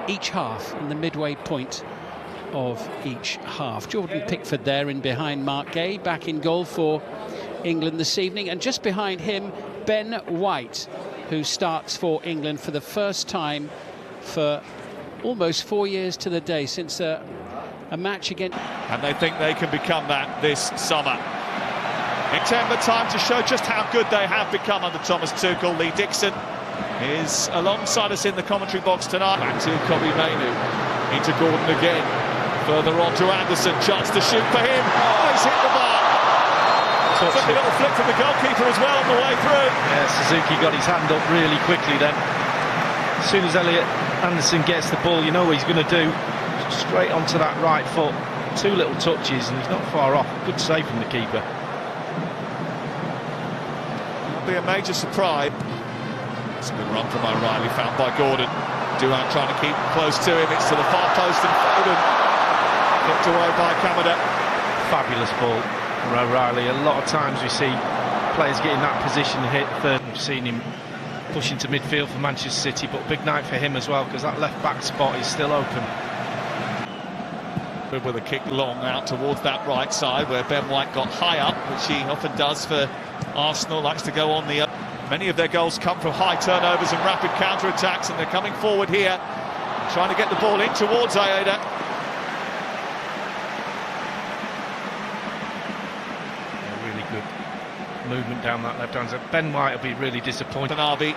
each half, in the midway point of each half. Jordan Pickford there in behind Mark Gay, back in goal for England this evening, and just behind him Ben White, who starts for England for the first time for almost 4 years to the day since a match against... And they think they can become that this summer. In September, time to show just how good they have become under Thomas Tuchel. Lee Dixon is alongside us in the commentary box tonight. Back to Kobbie Mainoo, into Gordon again. Further on to Anderson, chance to shoot for him. Oh, he's hit the bar. Took a little flick from the goalkeeper as well on the way through. Yeah, Suzuki got his hand up really quickly then. As soon as Elliot Anderson gets the ball, you know what he's going to do. Straight onto that right foot. 2 little touches and he's not far off. Good save from the keeper. It'll be a major surprise. It's a good run from O'Reilly, found by Gordon. Durant trying to keep close to him. It's to the far post and Foden. Knocked away by Kamada. Fabulous ball for O'Reilly. A lot of times we see players getting that position to hit third. We've seen him push into midfield for Manchester City, but big night for him as well because that left back spot is still open. With a kick long out towards that right side where Ben White got high up, which he often does for Arsenal, likes to go on the... Many of their goals come from high turnovers and rapid counter-attacks, and they're coming forward here, trying to get the ball in towards Aida. Really good movement down that left-hand side. Ben White will be really disappointed. Nabi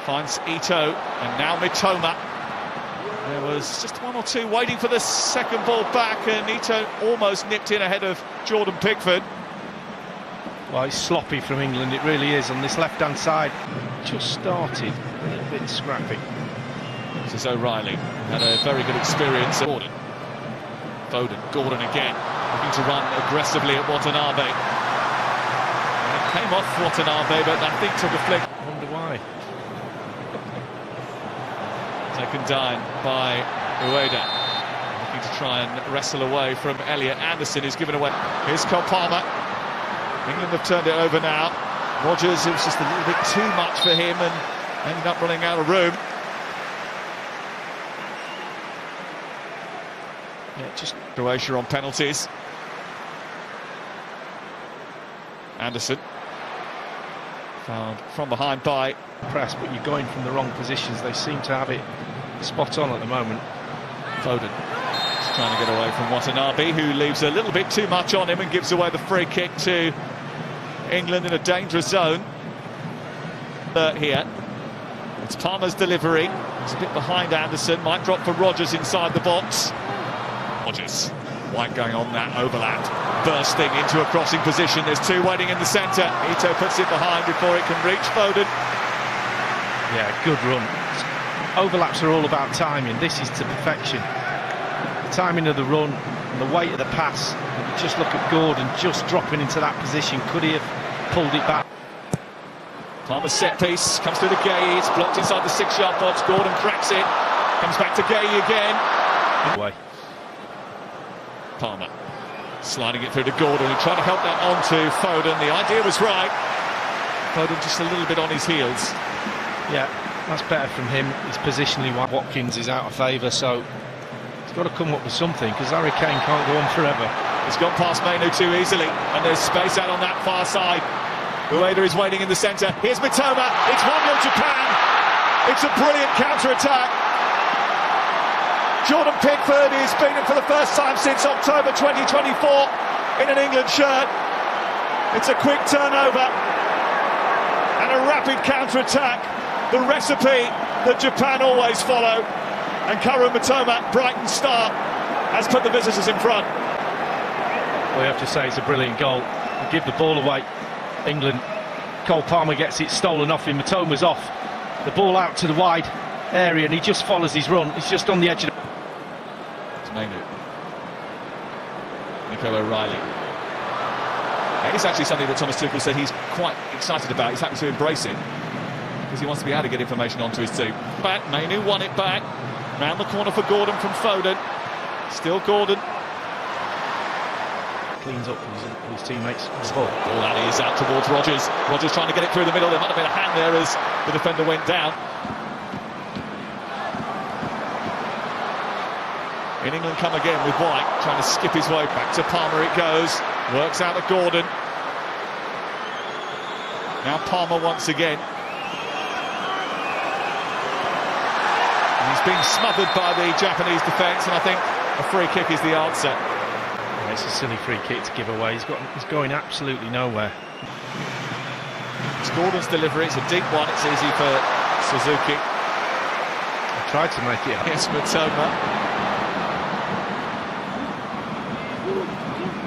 finds Ito, and now Mitoma. There was just 1 or 2 waiting for the second ball back, and Ito almost nipped in ahead of Jordan Pickford. Well, it's sloppy from England, it really is, on this left-hand side. Just started a little bit scrappy. This is O'Reilly, had a very good experience. Gordon, Gordon again, looking to run aggressively at Watanabe. And it came off Watanabe, but I think took a flick. I wonder why. Taken down by Ueda. Looking to try and wrestle away from Elliot Anderson, who's given away. Here's Cole Palmer. England have turned it over now. Rodgers, it was just a little bit too much for him and ended up running out of room. Yeah, just Croatia on penalties. Anderson found from behind by press, but you're going from the wrong positions. They seem to have it spot on at the moment. Foden just trying to get away from Watanabe, who leaves a little bit too much on him and gives away the free kick to England in a dangerous zone. Here it's Palmer's delivery. It's a bit behind Anderson, might drop for Rodgers inside the box. Rodgers, White going on that overlap, bursting into a crossing position. There's 2 waiting in the centre. Ito puts it behind before it can reach Foden. Yeah, good run. Overlaps are all about timing. This is to perfection. The timing of the run and the weight of the pass. You just look at Gordon just dropping into that position. Could he have pulled it back? Palmer's set piece comes through to Gay. It's blocked inside the 6-yard box. Gordon cracks it. Comes back to Gay again. Away. Palmer sliding it through to Gordon and trying to help that on to Foden. The idea was right. Foden just a little bit on his heels. Yeah, that's better from him. His positionally, Watkins is out of favour, so he's got to come up with something because Harry Kane can't go on forever. He's gone past Mainoo too easily, and there's space out on that far side. Ueda is waiting in the centre. Here's Mitoma. It's 1-0 Japan. It's a brilliant counter-attack. Jordan Pickford is beaten for the first time since October 2024 in an England shirt. It's a quick turnover and a rapid counter-attack. The recipe that Japan always follow. And Karu Mitoma, Brighton's star, has put the visitors in front. Well, you have to say it's a brilliant goal. They give the ball away. England, Cole Palmer gets it stolen off him. Mitoma's off. The ball out to the wide area and he just follows his run. He's just on the edge of the... It's Mainoo. Nico O'Reilly. It's actually something that Thomas Tuchel said he's quite excited about. He's happy to embrace it because he wants to be able to get information onto his team. Back, Mainoo won it back. Round the corner for Gordon from Foden. Still Gordon. Cleans up his teammates. Ball that is out towards Rodgers. Rodgers trying to get it through the middle. There might have been a hand there as the defender went down. In England come again with White, trying to skip his way back to Palmer it goes. Works out to Gordon. Now Palmer once again. And he's been smothered by the Japanese defence, and I think a free kick is the answer. Yeah, it's a silly free kick to give away. He's going absolutely nowhere. It's Gordon's delivery, it's a deep one, it's easy for Suzuki. I tried to make it up. Yes, Mitoma.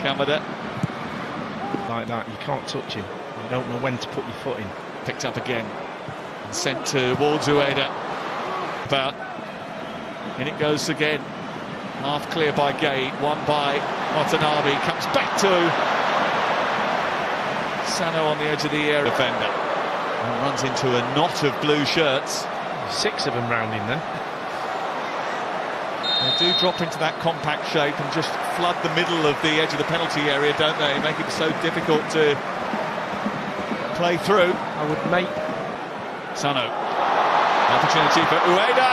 Kamada. Like that, you can't touch him. You don't know when to put your foot in. Picked up again and sent towards Ueda. But in it goes again. Half clear by Gay, one by Watanabe. Comes back to Sano on the edge of the area. Defender. And runs into a knot of blue shirts. 6 of them round him then. They do drop into that compact shape and just flood the middle of the edge of the penalty area, don't they? Make it so difficult to play through. I would make Sano. Opportunity for Ueda.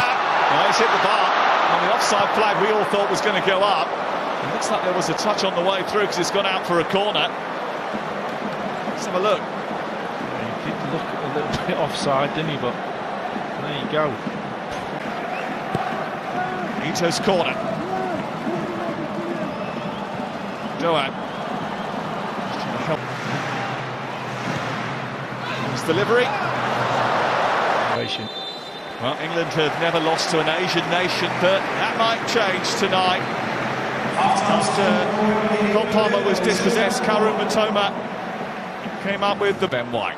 Oh, he's hit the bar. On the offside flag we all thought was going to go up. It looks like there was a touch on the way through because it's gone out for a corner. Let's have a look. He did look a little bit offside, didn't he? But there you go. Ito's corner. Doan. His delivery. Well, England have never lost to an Asian nation, but that might change tonight. After Cole Palmer was dispossessed, Kaoru Mitoma came up with the Ben White.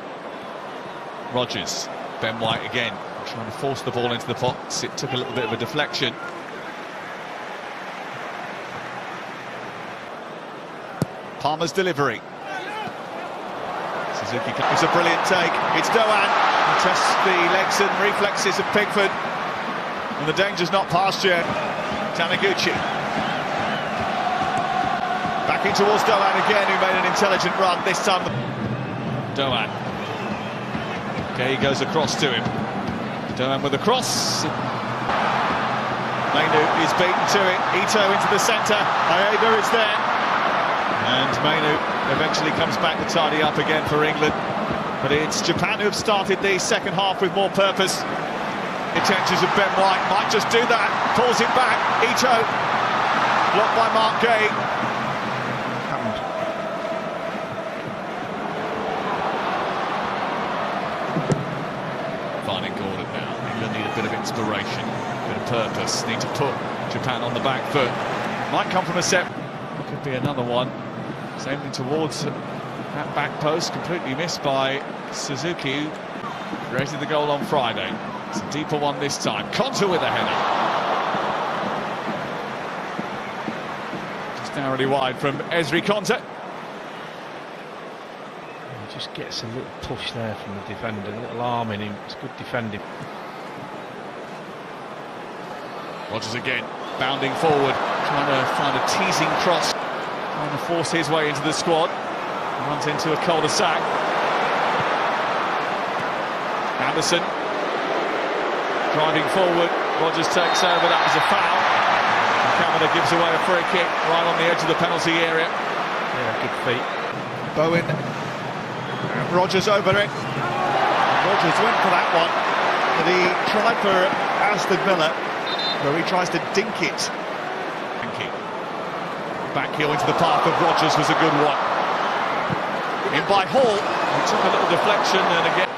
Rogers, Ben White again, trying to force the ball into the box. It took a little bit of a deflection. Palmer's delivery. Suzuki, it's a brilliant take. It's Doan. Tests the legs and reflexes of Pickford. And the danger's not past yet. Taniguchi. Back in towards Doan again, who made an intelligent run this time. Doan. Okay, he goes across to him. Doan with a cross. Mainu is beaten to it. Ito into the centre. Aida is there. And Mainu eventually comes back to tidy up again for England. But it's Japan who have started the second half with more purpose. Intentions of Ben White might just do that. Pulls it back. Ito. Blocked by Mark Gay. Finding Gordon now. England need a bit of inspiration, a bit of purpose. Need to put Japan on the back foot. Might come from a set. Could be another one. Aiming towards that back post, completely missed by Suzuki, who created the goal on Friday. It's a deeper one this time. Konta with a header. Just narrowly wide from Ezri Konta. He just gets a little push there from the defender, a little arm in him. It's good defending. Rogers again, bounding forward, trying to find a teasing cross, trying to force his way into the squad. Runs into a cul-de-sac. Anderson driving forward. Rogers takes over. That was a foul. Kamada gives away a free kick right on the edge of the penalty area. Yeah, good feet. Bowen. And Rogers over it. Rogers went for that one, but he tried for Aston Villa, where he tries to dink it. Back heel into the path of Rogers was a good one. In by Hall, he took a little deflection and again.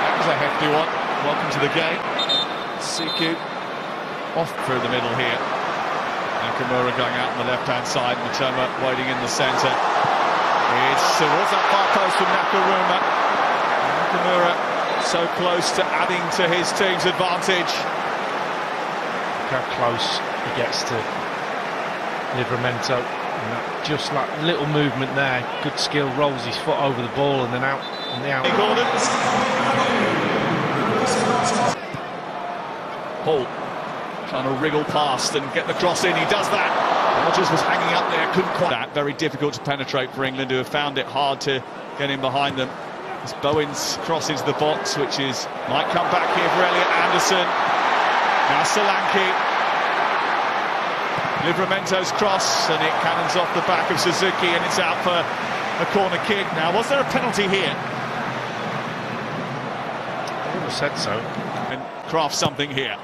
That was a hefty one. Welcome to the game. Siku off through the middle here. Nakamura going out on the left-hand side. Mitoma waiting in the centre. It's towards that far post from Nakamura. Nakamura so close to adding to his team's advantage. How close he gets to Livramento, and that, just like little movement there, good skill, rolls his foot over the ball and then out on the out. Hall trying to wriggle past and get the cross in. He does that. Rogers was hanging up there, couldn't quite. That very difficult to penetrate for England, who have found it hard to get in behind them. As Bowens crosses the box, which might come back here for Elliot Anderson. Now Solanke. Livramento's cross, and it cannons off the back of Suzuki, and it's out for a corner kick. Now, was there a penalty here? I would have said so. And craft something here.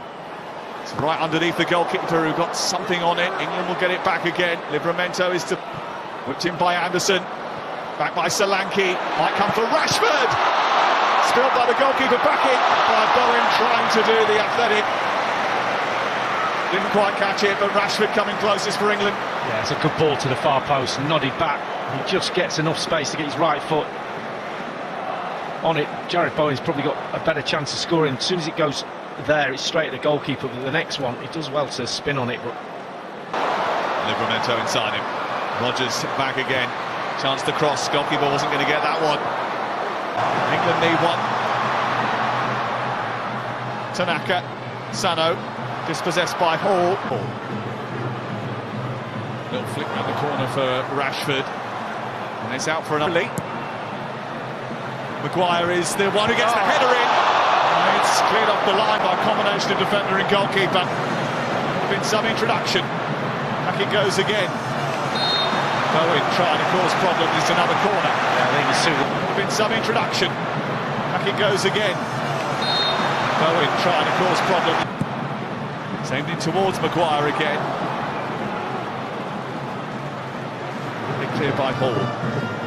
It's right underneath the goalkeeper, who got something on it. England will get it back again. Livramento is whipped in by Anderson. Back by Solanke. Might come for Rashford. Spilled by the goalkeeper, back in by Bowen, trying to do the athletic. Didn't quite catch it, but Rashford coming closest for England. Yeah, it's a good ball to the far post, nodded back. He just gets enough space to get his right foot on it. Jarrod Bowen's probably got a better chance of scoring. As soon as it goes there, it's straight at the goalkeeper, but the next one, he does well to spin on it. But Livramento inside him. Rodgers back again. Chance to cross. Goalkeeper wasn't going to get that one. England need one. Tanaka. Sano. Dispossessed by Hall. Little flick round the corner for Rashford. And it's out for another. Maguire is the one who gets the header in. And it's cleared off the line by a combination of defender and goalkeeper. Been some introduction. Back it goes again. Bowen trying to cause problems. It's another corner. yeah, I think it's Been some introduction. Back it goes again. Bowen trying to cause problems. Aimed in towards Maguire again. Big clear by Hall.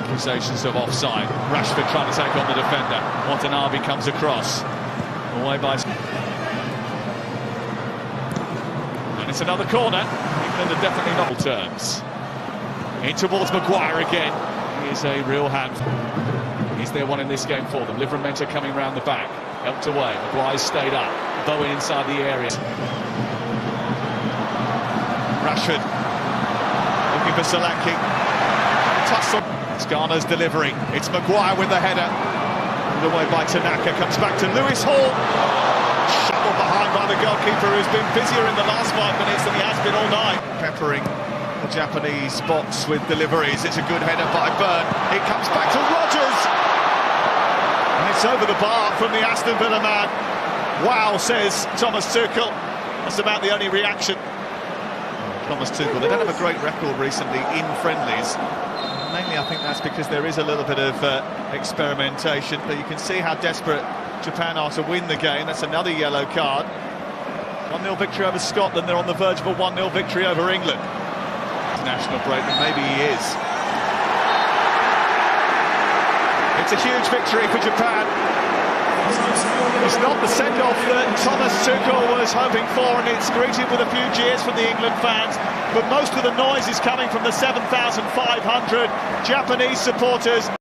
Accusations of offside. Rashford trying to take on the defender. Watanabe comes across. Away by... And it's another corner. England are definitely not terms. In towards Maguire again. He is a real handful. He's their one in this game for them. Livramento coming round the back. Helped away. Maguire's stayed up. Bowen inside the area. Rashford looking for Solanke. Tussle. It's Garner's delivery. It's Maguire with the header. Pulled away by Tanaka. Comes back to Lewis Hall. Shuttled behind by the goalkeeper, who's been busier in the last 5 minutes than he has been all night. Peppering the Japanese box with deliveries. It's a good header by Byrne. It comes back to Rodgers. And it's over the bar from the Aston Villa man. Wow, says Thomas Tuchel. That's about the only reaction. Thomas Tuchel, they don't have a great record recently in friendlies. Mainly I think that's because there is a little bit of experimentation, but you can see how desperate Japan are to win the game. That's another yellow card. 1-0 victory over Scotland. They're on the verge of a 1-0 victory over England. National break, and maybe he is. It's a huge victory for Japan. It's not the send-off that Thomas Tuchel was hoping for, and it's greeted with a few cheers from the England fans, but most of the noise is coming from the 7,500 Japanese supporters.